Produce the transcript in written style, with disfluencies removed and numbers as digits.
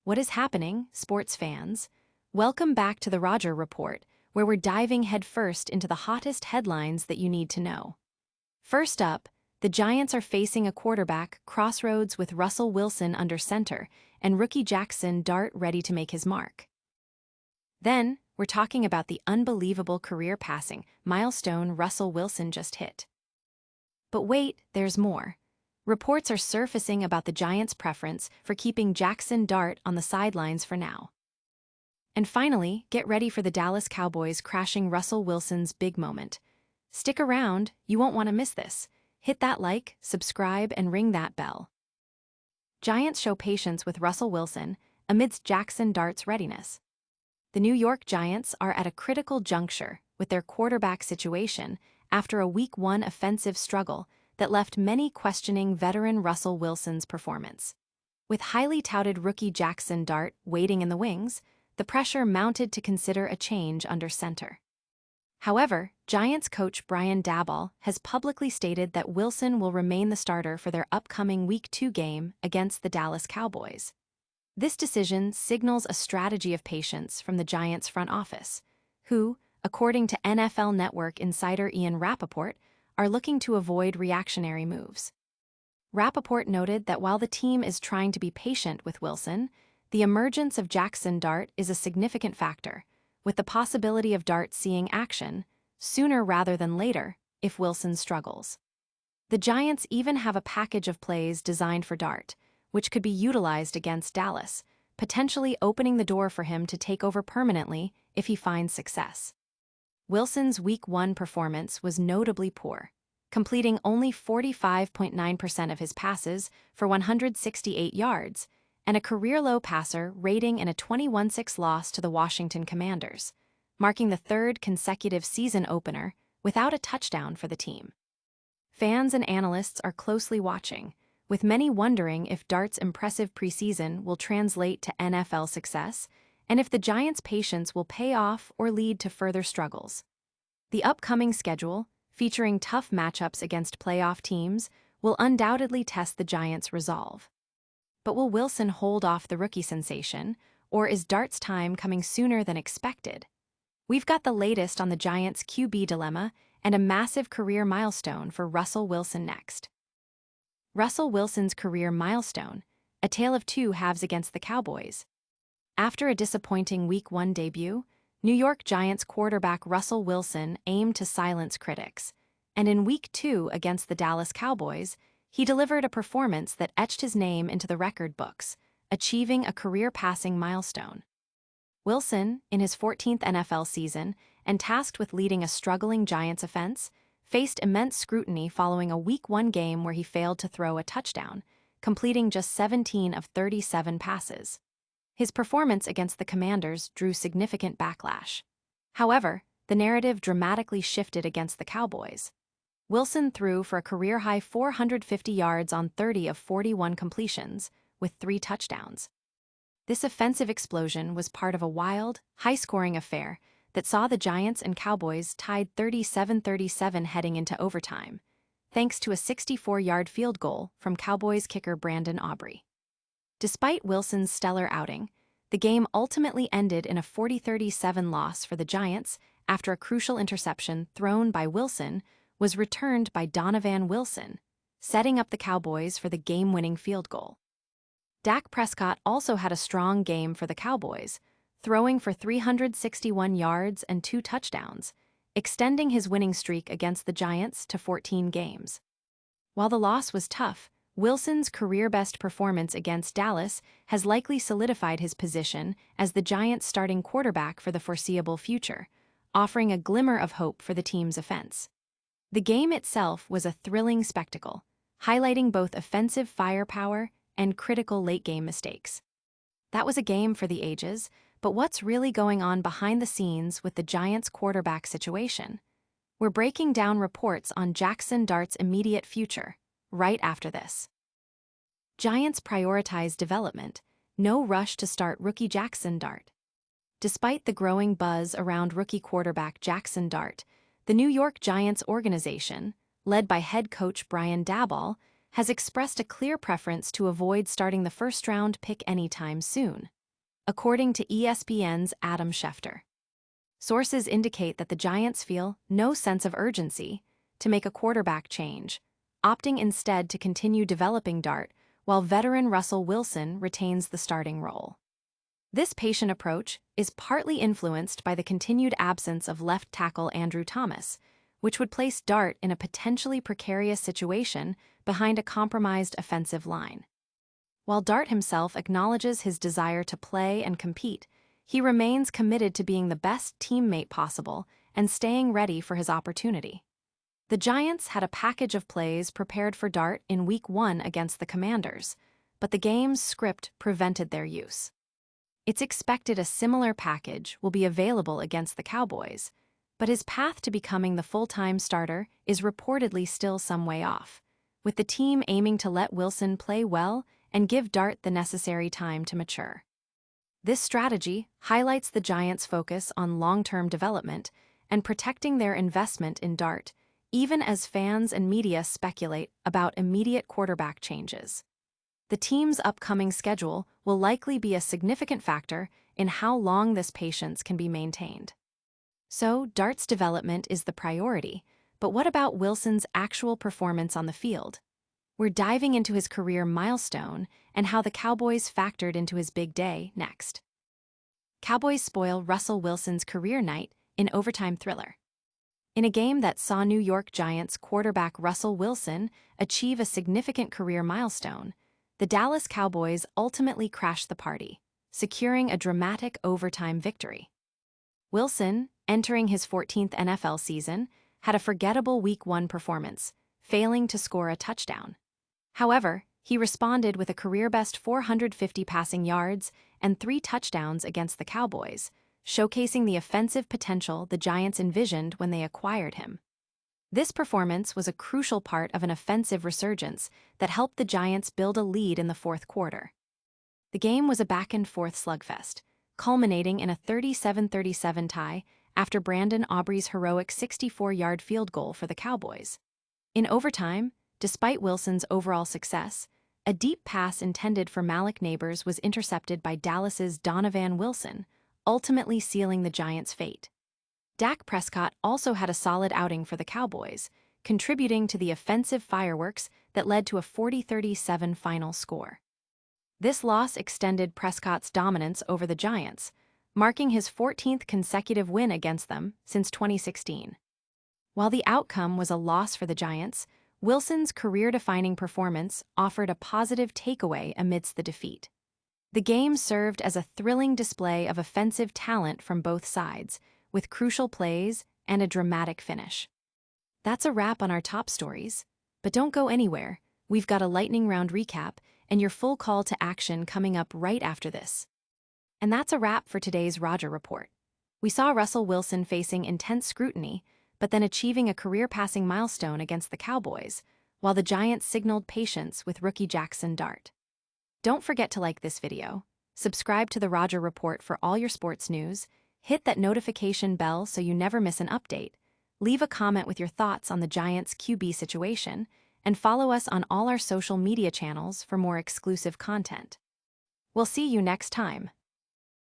What is happening, sports fans? Welcome back to the Roger Report, where we're diving headfirst into the hottest headlines that you need to know. First up, the Giants are facing a quarterback crossroads with Russell Wilson under center and rookie Jaxson Dart ready to make his mark. Then, we're talking about the unbelievable career passing milestone Russell Wilson just hit. But wait, there's more. Reports are surfacing about the Giants' preference for keeping Jaxson Dart on the sidelines for now. And finally, get ready for the Dallas Cowboys crashing Russell Wilson's big moment. Stick around, you won't want to miss this. Hit that like, subscribe, and ring that bell. Giants show patience with Russell Wilson amidst Jaxson Dart's readiness. The New York Giants are at a critical juncture with their quarterback situation after a Week 1 offensive struggle that left many questioning veteran Russell Wilson's performance. With highly touted rookie Jaxson Dart waiting in the wings, the pressure mounted to consider a change under center. However, Giants coach Brian Daboll has publicly stated that Wilson will remain the starter for their upcoming Week 2 game against the Dallas Cowboys. This decision signals a strategy of patience from the Giants' front office, who, according to NFL Network insider Ian Rappaport, are looking to avoid reactionary moves. Rappaport noted that while the team is trying to be patient with Wilson, the emergence of Jaxson Dart is a significant factor, with the possibility of Dart seeing action sooner rather than later if Wilson struggles. The Giants even have a package of plays designed for Dart, which could be utilized against Dallas, potentially opening the door for him to take over permanently if he finds success. Wilson's Week 1 performance was notably poor, completing only 45.9% of his passes for 168 yards, and a career-low passer rating in a 21-6 loss to the Washington Commanders, marking the third consecutive season opener without a touchdown for the team. Fans and analysts are closely watching, with many wondering if Dart's impressive preseason will translate to NFL success and if the Giants' patience will pay off or lead to further struggles. The upcoming schedule, featuring tough matchups against playoff teams, will undoubtedly test the Giants' resolve. But will Wilson hold off the rookie sensation, or is Dart's time coming sooner than expected? We've got the latest on the Giants' QB dilemma and a massive career milestone for Russell Wilson next. Russell Wilson's career milestone, a tale of two halves against the Cowboys. After a disappointing Week 1 debut, New York Giants quarterback Russell Wilson aimed to silence critics, and in Week 2 against the Dallas Cowboys, he delivered a performance that etched his name into the record books, achieving a career passing milestone. Wilson, in his 14th NFL season and tasked with leading a struggling Giants offense, faced immense scrutiny following a Week 1 game where he failed to throw a touchdown, completing just 17 of 37 passes. His performance against the Commanders drew significant backlash. However, the narrative dramatically shifted against the Cowboys. Wilson threw for a career-high 450 yards on 30 of 41 completions, with 3 touchdowns. This offensive explosion was part of a wild, high-scoring affair that saw the Giants and Cowboys tied 37-37 heading into overtime, thanks to a 64-yard field goal from Cowboys kicker Brandon Aubrey. Despite Wilson's stellar outing, the game ultimately ended in a 40-37 loss for the Giants after a crucial interception thrown by Wilson was returned by Donovan Wilson, setting up the Cowboys for the game-winning field goal. Dak Prescott also had a strong game for the Cowboys, throwing for 361 yards and 2 touchdowns, extending his winning streak against the Giants to 14 games. While the loss was tough, Wilson's career-best performance against Dallas has likely solidified his position as the Giants' starting quarterback for the foreseeable future, offering a glimmer of hope for the team's offense. The game itself was a thrilling spectacle, highlighting both offensive firepower and critical late-game mistakes. That was a game for the ages, but what's really going on behind the scenes with the Giants' quarterback situation? We're breaking down reports on Jaxson Dart's immediate future, right after this. Giants prioritize development, no rush to start rookie Jaxson Dart. Despite the growing buzz around rookie quarterback Jaxson Dart, the New York Giants organization, led by head coach Brian Daboll, has expressed a clear preference to avoid starting the first-round pick anytime soon, according to ESPN's Adam Schefter. Sources indicate that the Giants feel no sense of urgency to make a quarterback change, opting instead to continue developing Dart while veteran Russell Wilson retains the starting role. This patient approach is partly influenced by the continued absence of left tackle Andrew Thomas, which would place Dart in a potentially precarious situation behind a compromised offensive line. While Dart himself acknowledges his desire to play and compete, he remains committed to being the best teammate possible and staying ready for his opportunity. The Giants had a package of plays prepared for Dart in Week 1 against the Commanders, but the game's script prevented their use. It's expected a similar package will be available against the Cowboys, but his path to becoming the full-time starter is reportedly still some way off, with the team aiming to let Wilson play well and give Dart the necessary time to mature. This strategy highlights the Giants' focus on long-term development and protecting their investment in Dart, even as fans and media speculate about immediate quarterback changes. The team's upcoming schedule will likely be a significant factor in how long this patience can be maintained. So, Dart's development is the priority, but what about Wilson's actual performance on the field? We're diving into his career milestone and how the Cowboys factored into his big day next. Cowboys spoil Russell Wilson's career night in overtime thriller. In a game that saw New York Giants quarterback Russell Wilson achieve a significant career milestone, the Dallas Cowboys ultimately crashed the party, securing a dramatic overtime victory. Wilson, entering his 14th NFL season, had a forgettable Week 1 performance, failing to score a touchdown. However, he responded with a career-best 450 passing yards and 3 touchdowns against the Cowboys, showcasing the offensive potential the Giants envisioned when they acquired him. This performance was a crucial part of an offensive resurgence that helped the Giants build a lead in the fourth quarter. The game was a back-and-forth slugfest, culminating in a 37-37 tie after Brandon Aubrey's heroic 64-yard field goal for the Cowboys. In overtime, despite Wilson's overall success, a deep pass intended for Malik Nabers was intercepted by Dallas's Donovan Wilson, ultimately sealing the Giants' fate. Dak Prescott also had a solid outing for the Cowboys, contributing to the offensive fireworks that led to a 40-37 final score. This loss extended Prescott's dominance over the Giants, marking his 14th consecutive win against them since 2016. While the outcome was a loss for the Giants, Wilson's career-defining performance offered a positive takeaway amidst the defeat. The game served as a thrilling display of offensive talent from both sides, with crucial plays and a dramatic finish. That's a wrap on our top stories, but don't go anywhere. We've got a lightning round recap and your full call to action coming up right after this. And that's a wrap for today's Roger Report. We saw Russell Wilson facing intense scrutiny, but then achieving a career-passing milestone against the Cowboys, while the Giants signaled patience with rookie Jaxson Dart. Don't forget to like this video, subscribe to the Roger Report for all your sports news, hit that notification bell so you never miss an update, leave a comment with your thoughts on the Giants' QB situation, and follow us on all our social media channels for more exclusive content. We'll see you next time.